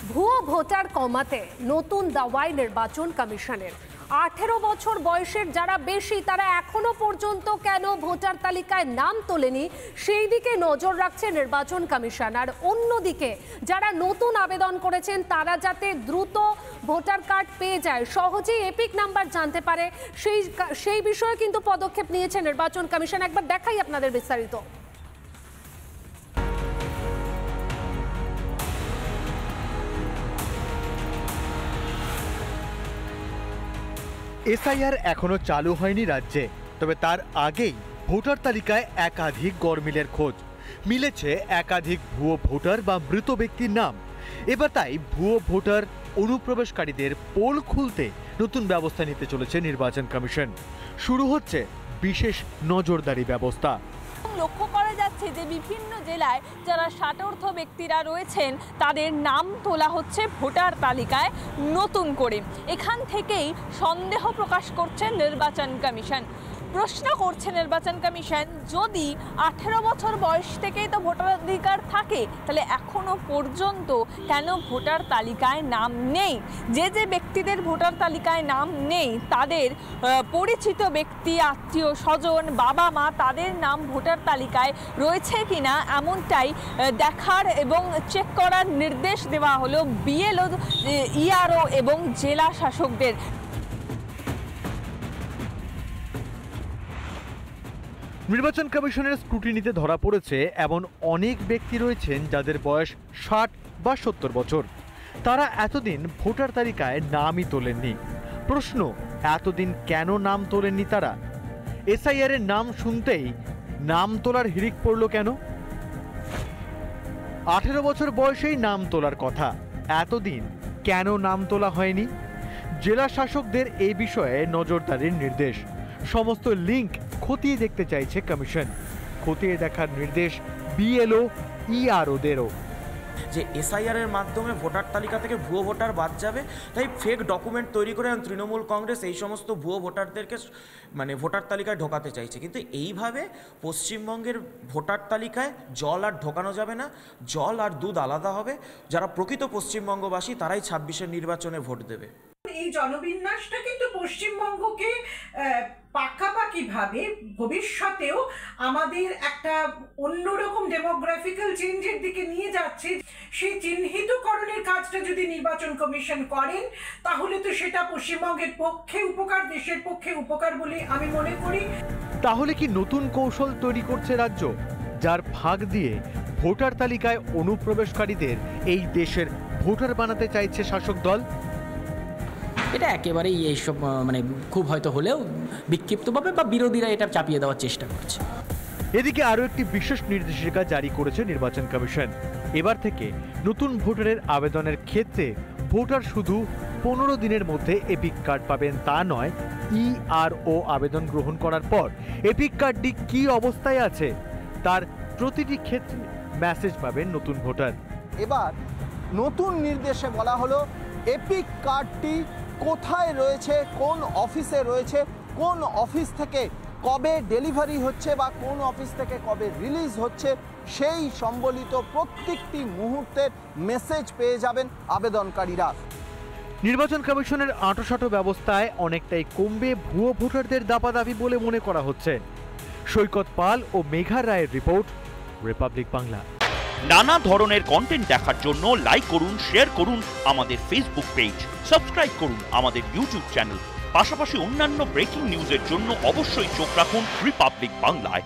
ভুয়ো ভোটার কমাতে নতুন দাওয়াই নির্বাচন কমিশনের। 18 বছর বয়সের যারা বেশি তারা এখনো পর্যন্ত কেন ভোটার তালিকায় নাম তোলেনি সেই দিকে নজর রাখছে নির্বাচন কমিশন। আর অন্যদিকে যারা নতুন আবেদন করেছেন তারা যাতে দ্রুত ভোটার কার্ড পেয়ে যায়, সহজেই এপিক নাম্বার জানতে পারে, সেই বিষয়ে কিন্তু পদক্ষেপ নিয়েছে নির্বাচন কমিশন। একবার দেখাই আপনাদের বিস্তারিত। এসআইআর এখনো চালু হয়নি রাজ্যে, তবে তার আগেই ভোটার তালিকায় একাধিক গড়মিলের খোঁজ মিলেছে। একাধিক ভুয়ো ভোটার বা মৃত ব্যক্তির নাম। এবার তাই ভুয়ো ভোটার অনুপ্রবেশকারীদের পোল খুলতে নতুন ব্যবস্থা নিতে চলেছে নির্বাচন কমিশন। শুরু হচ্ছে বিশেষ নজরদারি ব্যবস্থা। লক্ষ্য করা যাচ্ছে যে বিভিন্ন জেলায় যারা ষাটোর্ধ্ব ব্যক্তিরা রয়েছেন তাদের নাম তোলা হচ্ছে ভোটার তালিকায় নতুন করে। এখান থেকেই সন্দেহ প্রকাশ করছে নির্বাচন কমিশন। প্রশ্ন করছে নির্বাচন কমিশন, যদি 18 বছর বয়স থেকেই তো ভোটাধিকার থাকে তাহলে এখনো পর্যন্ত কেন ভোটার তালিকায় নাম নেই? যে ব্যক্তিদের ভোটার তালিকায় নাম নেই তাদের পরিচিত ব্যক্তি, আত্মীয় স্বজন, বাবা মা তাদের নাম ভোটার তালিকায় রয়েছে কিনা এমনটাই দেখার এবং চেক করার নির্দেশ দেওয়া হলো বিএলও, ইআরও এবং জেলা শাসকদের। নির্বাচন কমিশনের স্ক্রুটিনিতে ধরা পড়েছে এমন অনেক ব্যক্তি রয়েছেন যাদের বয়স 60 বা 70 বছর। তারা এতদিন ভোটার তালিকায় নামই তোলেননি। প্রশ্ন, এতদিন কেন নাম তোলেননি তারা? এসআইআর এর নাম শুনতেই নাম তোলার হিড়িক পড়ল কেন? 18 বছর বয়সেই নাম তোলার কথা, এতদিন কেন নাম তোলা হয়নি? জেলা শাসকদের এই বিষয়ে নজরদারির নির্দেশ। সমস্ত লিঙ্ক খতিয়ে দেখতে চাইছে কমিশন। খতিয়ে দেখার নির্দেশ বিএলও, ইআরওদেরও। যে এসআইআর এর মাধ্যমে ভোটার তালিকা থেকে ভুয়ো ভোটার বাদ যাবে, তাই ফেক ডকুমেন্ট তৈরি করে তৃণমূল কংগ্রেস এই সমস্ত ভুয়ো ভোটারদেরকে ভোটার তালিকায় ঢোকাতে চাইছে। কিন্তু এইভাবে পশ্চিমবঙ্গের ভোটার তালিকায় জল আর ঢোকানো যাবে না। জল আর দুধ আলাদা হবে। যারা প্রকৃত পশ্চিমবঙ্গবাসী তারাই 26-এর নির্বাচনে ভোট দেবে। এই জনবিন্যাসটা কিন্তু পশ্চিমবঙ্গকে পাকাপাকিভাবে ভবিষ্যতেও আমাদের একটা অন্যরকম ডেমোগ্রাফিক্যাল চেঞ্জের দিকে নিয়ে যাচ্ছে। সেই চিহ্নিতকরণের কাজটা যদি নির্বাচন কমিশন করেন তাহলে তো সেটা পশ্চিমবঙ্গের পক্ষে উপকার, দেশের পক্ষে উপকার বলে আমি মনে করি। তাহলে কি নতুন কৌশল তৈরি করছে রাজ্য, যার ফাঁক দিয়ে ভোটার তালিকায় অনুপ্রবেশকারীদের এই দেশের ভোটার বানাতে চাইছে শাসক দল? এটা একেবারেই এইসব খুব হয়তো হলেও বিক্ষিপ্তভাবে বা বিরোধীরা এটা চাপিয়ে দেওয়ার চেষ্টা করছে। এদিকে আরও একটি বিশেষ নির্দেশিকা জারি করেছে নির্বাচন কমিশন। এবার থেকে নতুন ভোটারের আবেদনের ক্ষেত্রে ভোটার শুধু 15 দিনের মধ্যে এপিক কার্ড পাবেন তা নয়, ইআরও আবেদন গ্রহণ করার পর এপিক কার্ডটি কী অবস্থায় আছে তার প্রতিটি ক্ষেত্রে মেসেজ পাবেন নতুন ভোটার। এবার নতুন নির্দেশে বলা হলো এপিক কার্ডটি কোথায় রয়েছে, কোন অফিসে রয়েছে, কোন অফিস থেকে কবে ডেলিভারি হচ্ছে বা কোন অফিস থেকে কবে রিলিজ হচ্ছে, সেই সম্বলিত প্রত্যেকটি মুহূর্তের মেসেজ পেয়ে যাবেন আবেদনকারীরা। নির্বাচন কমিশনের আঁটোসাঁটো ব্যবস্থায় অনেকটাই কমবে ভুয়ো ভোটারদের দাপাদাপি বলে মনে করা হচ্ছে। সৈকত পাল ও মেঘা রায়ের রিপোর্ট, রিপাবলিক বাংলা। নানা ধরনের কন্টেন্ট দেখার জন্য লাইক করুন, শেয়ার করুন আমাদের ফেসবুক পেজ, সাবস্ক্রাইব করুন আমাদের ইউটিউব চ্যানেল। পাশাপাশি অন্যান্য ব্রেকিং নিউজের জন্য অবশ্যই চোখ রাখুন রিপাবলিক বাংলায়।